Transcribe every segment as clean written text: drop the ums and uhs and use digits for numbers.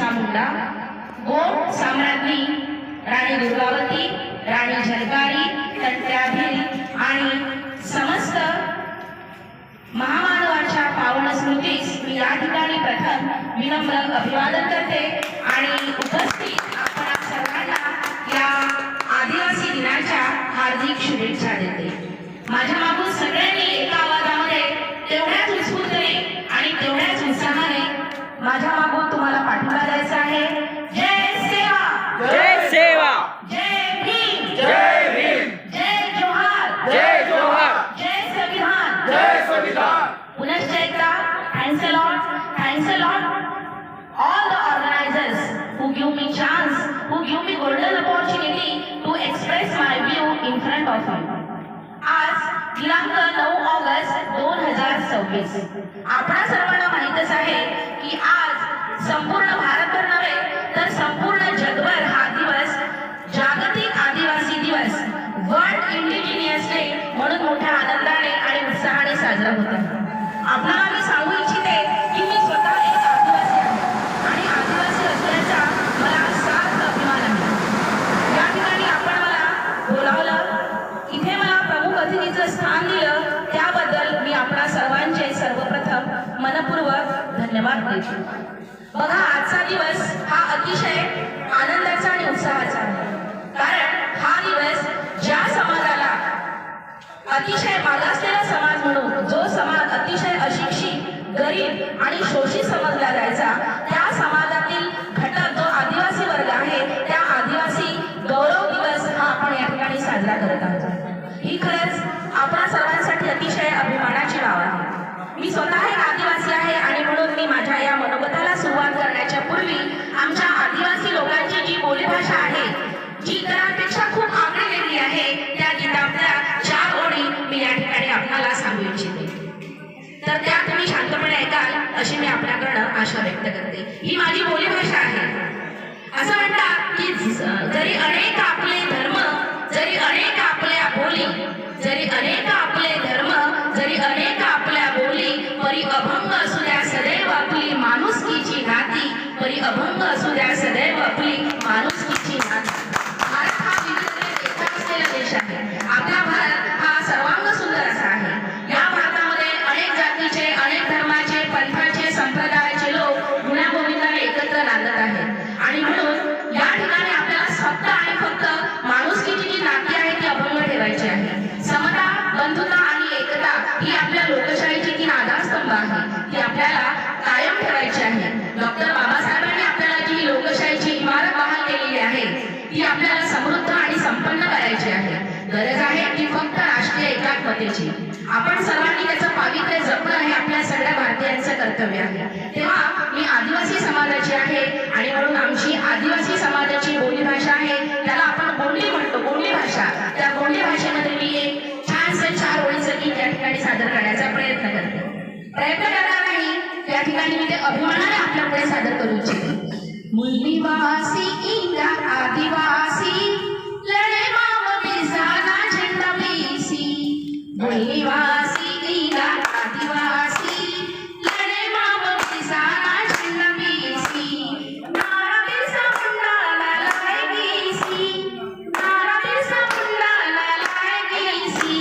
बिरसा मुंडा, गोंड सम्राज्ञी राणी दुर्गावती, राणी झलकारी, तंत्याभिल आणि समस्त महामानवाच्या पावन स्मृतीस मी या ठिकाणी प्रथम विनम्र अभिवादन करते आणि उपस्थित आपणा सर्वांना या आदिवासी दिनाच्या हार्दिक शुभेच्छा देते। माझ्या मागून सगळ्यांनी एका आवाजामध्ये तेवढ्याच उत्स्फूर्तपणे आणि तेवढ्याच उत्साहाने माझ्या मागून तुम्हाला पाठिंबा द्यायचा आहे। जय सेवा, जय सेवा, जय भीम, जय भीम, जय जोहार, जय जोहार, जय संविधान, जय संविधान। पुनश्च एकदा thanks a lot all the organizers who give me chance, who give me golden opportunity to express my view in front of you. आज दिनांक 9 ऑगस्ट 2026 आपणा सर्वांना माहीतच आहे की आज संपूर्ण भारतभर नव्हे तर संपूर्ण जगभर हा दिवस जागतिक आदिवासी दिवस वर्ल्ड इंडिजिनियस डे म्हणून मोठ्या आनंदाने आणि उत्साहाने साजरा होत आहे। आपल्याला मी सांगू इच्छिते की मी स्वतः एक आदिवासी आहे आणि आदिवासी असल्याचा मला सार्थ अभिमान आहे। या ठिकाणी आपण मला बोलावलं, इथे मला प्रमुख अतिथीचं स्थान दिलं, त्याबद्दल मी आपणा सर्वांचे सर्वप्रथम मनपूर्वक धन्यवाद देते। बघा, आजचा दिवस हा अतिशय आनंदाचा आणि उत्साहाचा आहे, कारण हा दिवस ज्या समाजाला अतिशय मागासलेला समाज म्हणून, जो समाज अतिशय अशिक्षित, गरीब आणि शोषित समजला जायचा, त्या समाजातील घटक जो आदिवासी वर्ग आहे, त्या आदिवासी गौरव दिवस हा आपण या ठिकाणी साजरा करत आहोत। ही खरंच आपणा सर्वांसाठी अतिशय अभिमानाची बाब आहे। मी स्वतः एक आदिवासी आहे आणि म्हणून मी माझ्या या मनोगताला सुरुवात करण्याच्या पूर्वी आमच्या आदिवासी लोकांची जी बोलीभाषा आहे, जी इतरांपेक्षा खूप आगळी वेगळी आहे, त्या गीतातल्या 4 ओळी मी या ठिकाणी आपल्याला सांगू इच्छिते, तर त्या तुम्ही शांतपणे ऐकाल अशी मी आपल्याकडनं आशा व्यक्त करते। ही माझी बोलीभाषा आहे। असं म्हणतात की जरी अनेक आपले धर्म, जरी अनेक आपल्या बोली, जरी अनेक आपले धर्म, जरी अनेक आपल्या बोली, परी अभंग असू द्या सदैव आपली माणुसकीची नाती, परी अभंग असू द्या सदैव आपली माणुसकीची नाती। भारत हा विविधतेत एकता असलेला देश आहे। आपला भारत हा सर्वांग सुंदर असा आहे। या भारतामध्ये अनेक जातीचे, अनेक धर्माचे, पंथाचे, संप्रदायाचे लोक गुण्यागोविंदाने एकत्र नांदत आहेत आणि म्हणून या ठिकाणी आपल्याला फक्त आणि फक्त माणुसकीची जी नाती आहे ती अभंग ठेवायची आहे। समता, बंधुता आणि एकता ही आपल्या लोकशाहीची 3 आधारस्तंभ आहे, ती आपल्याला कायम ठेवायची आहे। डॉक्टर बाबासाहेबांनी आपल्याला जी लोकशाहीची इमारत बहाल केलेली आहे ती आपल्याला समृद्ध आणि संपन्न करायची आहे। गरज आहे ती फक्त राष्ट्रीय एकात्मतेची। आपण सर्वांनी त्याचं पावित्र्य जपणं हे आपल्या सगळ्या भारतीयांचं कर्तव्य आहे। तेव्हा मी आदिवासी समाजाची आहे आणि म्हणून आमची आदिवासी समाजाची बोलीभाषा आहे, त्याला आपण गोंडी म्हणतो, गोंडी भाषा। त्या गोंडी भाषेमध्ये मी एक छानसं 4 ओळीचं गीत या ठिकाणी सादर करण्याचा प्रयत्न करणार नाही, त्या ठिकाणी मी ते अभिमानाने आपल्यापुढे सादर करू इच्छिते। मूलनिवासी इंगा आदिवासी लढे माम बिरसाना झेंडा बीसी, मूलनिवासी इंगा आदिवासी लढे माम बिरसाना झेंडा बीसी, नारा बिरसा मुंडाला लाय गीसी, नारा बिरसा मुंडाला लाय गीसी,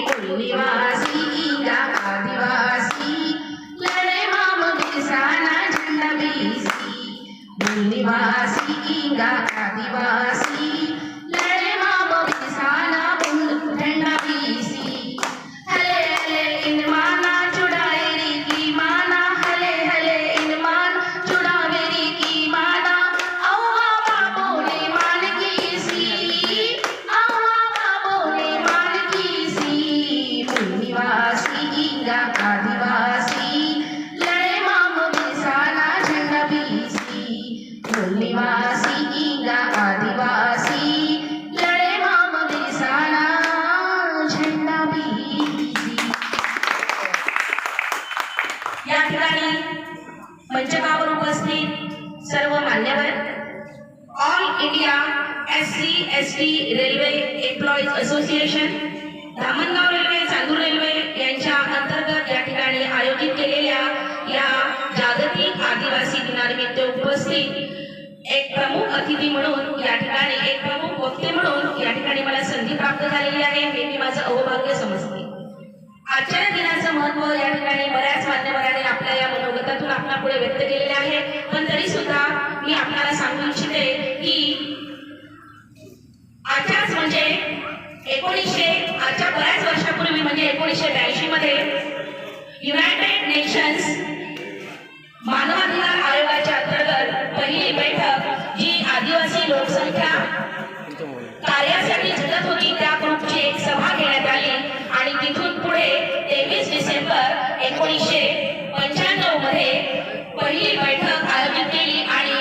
मूलनिवासी इंगा आदिवासी लढे माम बिरसाना झेंडा बीसी, मूलनिवासी इंगा आदिवासी लढे माम बिरसाना झेंडा बीसी, हले हले इनमाना चुड़ावेरी की माना, हले हले इनमान चुड़ावेरी की माना, अव्वा बाबोले मान की सी, अव्वा बाबोले मान की सी, मूलनिवासी इंगा आदिवासी लढे माम बिरसाना झेंडा बीसी, मूलनिवासी इंगा आदिवासी लढे माम बिरसाना झेंडा बीसी। या ठिकाणी मंचकावर उपस्थित सर्व मान्यवर, all India SC/ST railway employees association, Dhamangaon railway, Chandur railway यांच्या अंतर्गत या ठिकाणी आयोजित केलेल्या या जागतिक आदिवासी दिनानिमित्त उपस्थित उपस्थित एक प्रमुख अतिथी म्हणून या ठिकाणी, एक प्रमुख वक्ते म्हणून या ठिकाणी मला संधी प्राप्त झालेली आहे, हे मी माझं अहोभाग्य समजते. आजच्या दिनाचं महत्व या ठिकाणी बऱ्याच मान्यवरांनी आपल्या या मनोगतातून आपल्यापुढे व्यक्त केलेले आहे. पण तरी सुद्धा मी आपल्याला सांगू इच्छिते की आजच्याच म्हणजे आजच्या बऱ्याच वर्षापूर्वी म्हणजे 1982 मध्ये युनायटेड नेशन्स मानवाधिकार आयोगाच्या अंतर्गत पहिली बैठक जी आदिवासी लोकसंख्या कार्यासाठी झटत होती त्या ग्रुपची एक सभा घेण्यात आली आणि तिथून पुढे 23 डिसेंबर 1995 मध्ये पहिली बैठक आयोजित केली आणि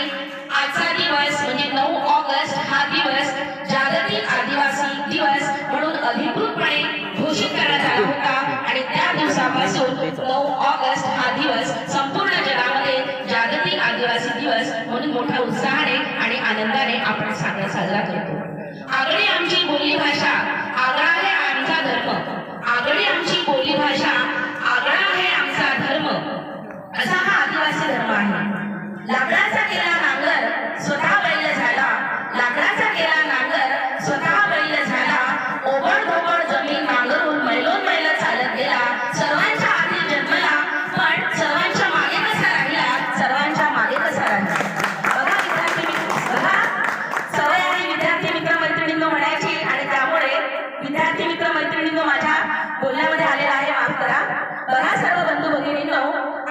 आजचा दिवस म्हणजे 9 ऑगस्ट हा दिवस जागतिक आदिवासी दिवस म्हणून अधिकृतपणे घोषित करण्यात आला होता आणि त्या दिवसापासून 9 ऑगस्ट हा दिवस संपूर्ण जगामध्ये जागतिक आदिवासी दिवस म्हणून मोठ्या उत्साहाने आणि आनंदाने आपण साजरा करतो. आगळी आमची बोली भाषा, आगळा आहे आमचा धर्म. आगळी आमची बोली भाषा, आगळा आहे आमचा धर्म, असा हा आदिवासी धर्म आहे. लाकडाचा केला नांगर स्वतः बैल झाला, लाकडाचा केला नांगर स्वतः बैल झाला, ओबड धोबड जमीन नांगरून मैलोन मैल चालत गेला, सर्वांच्या आधी जन्मला पण सर्वांच्या मागे कसा राहिला, सर्वांच्या मागे कसा राहिला. बघा विद्यार्थी मित्र, बघा सवय आहे विद्यार्थी मित्र मैत्रिणींनो म्हणायची आणि त्यामुळे विद्यार्थी मित्र मैत्रिणींनो माझ्या बोलण्यामध्ये आलेला आहे, माफ करा. बघा सर्व बंधू भगिनींनो,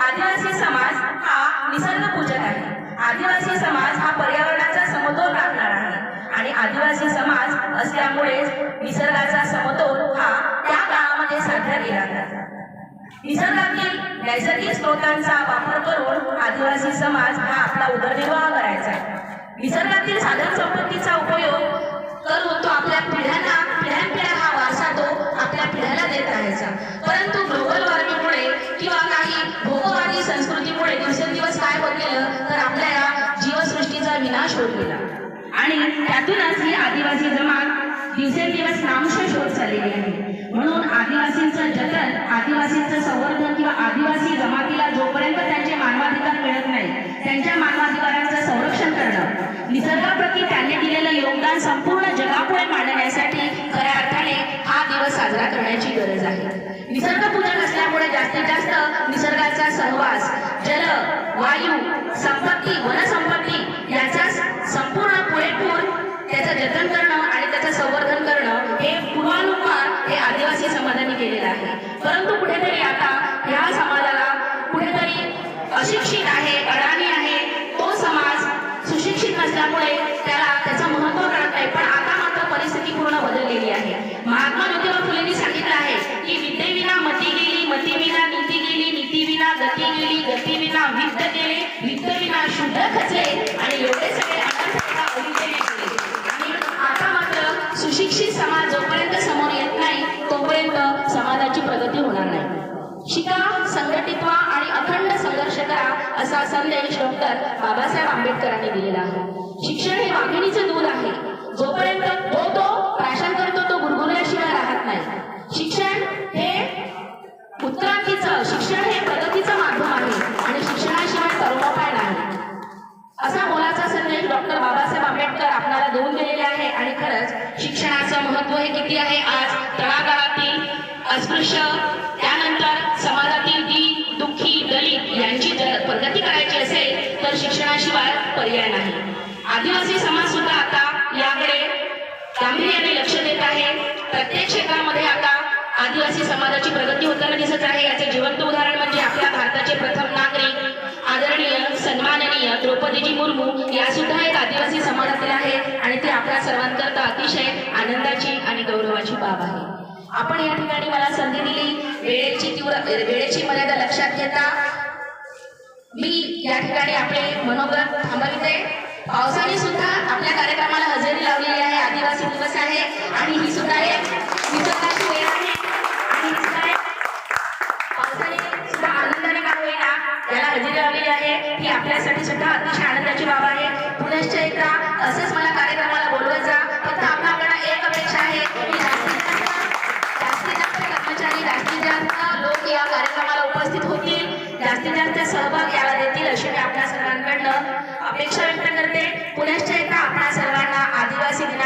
आदिवासी समाज हा निसर्ग पूजक आहे. आदिवासी समाज हा पर्यावरणाचा समतोल राखणारा आहे आणि आदिवासी समाज असल्यामुळे निसर्गाचा समतोल हा त्या काळामध्ये साधला गेला. निसर्गातील नैसर्गिक स्रोतांचा वापर करून आदिवासी समाज हा आपला उदरनिर्वाह करायचा. निसर्गातील साधन संपत्तीचा उपयोग करून तो आपल्या पिढ्यानपिढ्या हा वारसा तो आपल्या पिढ्याला देत राहायचा. परंतु ग्लोबल वॉर्मिंगमुळे किंवा काही भोगवादी संस्कृतीमुळे दिवसेंदिवस काय होत गेलं तर आपल्या या जीवसृष्टीचा विनाश होत गेला आणि त्यातूनच ही आदिवासी जमात दिवसेंदिवस नामशेष होत चाललेली आहे. म्हणून आदिवासींचं जतन, आदिवासींचं संवर्धन किंवा आदिवासी जमातीला जोपर्यंत त्यांचे मानवाधिकार मिळत नाही त्यांच्या मानवाधिकारांचं संरक्षण करणं, निसर्गाप्रती त्यांनी दिलेलं योगदान संपूर्ण जगापुढे मांडण्यासाठी खऱ्या अर्थाने हा दिवस साजरा करण्याची गरज आहे. निसर्गपूजन असल्यामुळे जास्तीत जास्त निसर्गाचा सहवास, जल, वायू, संपत्ती, वनसंपत्ती याचा संपूर्ण पुरेपूर त्याचं जतन करणं आणि त्याचं संवर्धन करणं हे पूर्वानुमान हे आदिवासी समाजाने केलेलं आहे. परंतु कुठेतरी आता ह्या समाजाला कुठेतरी अशिक्षित आहे, अडाणी आहे, तो समाज सुशिक्षित नसल्यामुळे त्याला त्याचं महत्त्व कळत नाही. पण आता मात्र परिस्थिती पूर्ण बदललेली आहे. महात्मा ज्योतिबा फुलेंनी सांगितलं आहे की विद्येविना मती गेली, मतीविना नीती गेली, नीतीविना गती गेली, गतीविना वित्त गेले, वित्तविना शुद्ध खचले आणि एवढे सगळे अनंतता अविद्येने गेले. आणि आता मात्र सुशिक्षित समाज जोपर्यंत समोर येत नाही तोपर्यंत समाजाची प्रगती होणार नाही. शिका, संघटित व्हा आणि अखंड संघर्ष करा असा संदेश डॉक्टर बाबासाहेब आंबेडकरांनी दिलेला आहे. शिक्षण हे वाघिणीचं दूध आहे. जोपर्यंत तो प्राशन करतो तो गुरगुरल्याशिवाय राहत नाही. शिक्षण हे उत्क्रांतीचं, शिक्षण हे प्रगतीचं माध्यम आहे आणि शिक्षणाशिवाय तरुणोपाय नाही असा मोलाचा संदेश डॉक्टर बाबासाहेब आंबेडकर आपल्याला देऊन गेलेले आहे. आणि खरंच शिक्षणाचं महत्त्व हे किती आहे. आज तळागाळातील अस्पृश्य, त्यानंतर समाजातील दीन, दुःखी, दलित यांची जर प्रगती करायची असेल तर शिक्षणाशिवाय पर्याय नाही. आदिवासी समाज सुद्धा आता याकडे गांभीर्याने लक्ष देत आहे. प्रत्येक क्षेत्रामध्ये आता आदिवासी समाजाची प्रगती होताना दिसत आहे. याचे जिवंत उदाहरण म्हणजे आपल्या भारताचे प्रथम नागरिक आदरणीय सन्माननीय द्रौपदीजी मुर्मू या सुद्धा एक आदिवासी समाजातील आहे आणि ते आपल्या सर्वांकरता अतिशय आनंदाची आणि गौरवाची बाब आहे. आपण या ठिकाणी मला संधी दिली. वेळेची मर्यादा लक्षात घेता मी या ठिकाणी आपले मनोगत थांबविते. पावसाने सुद्धा आपल्या कार्यक्रमाला हजेरी लावलेली आहे. आदिवासी दिवस आहे आणि ही सुद्धा एक निसर्गाची वेळ आहे आणि पावसाने सुद्धा आनंदाने का होईना याला हजेरी लावलेली आहे. ही आपल्यासाठी सुद्धा अतिशय आनंदाची बाब आहे. पुनश्च एकदा असंच मला कार्यक्रमाला बोलवत जा. फक्त आपल्याकडे एक अपेक्षा आहे की जास्तीत जास्त कर्मचारी, जास्तीत जास्त लोक या कार्यक्रमाला उपस्थित होतील, जास्तीत जास्त सहभाग याला देतील अशी मी आपल्या सर्वांकडनं अपेक्षा शुभेच्छा व्यक्त करते. पुनश्च एकदा आपणा सर्वांना आदिवासी दिना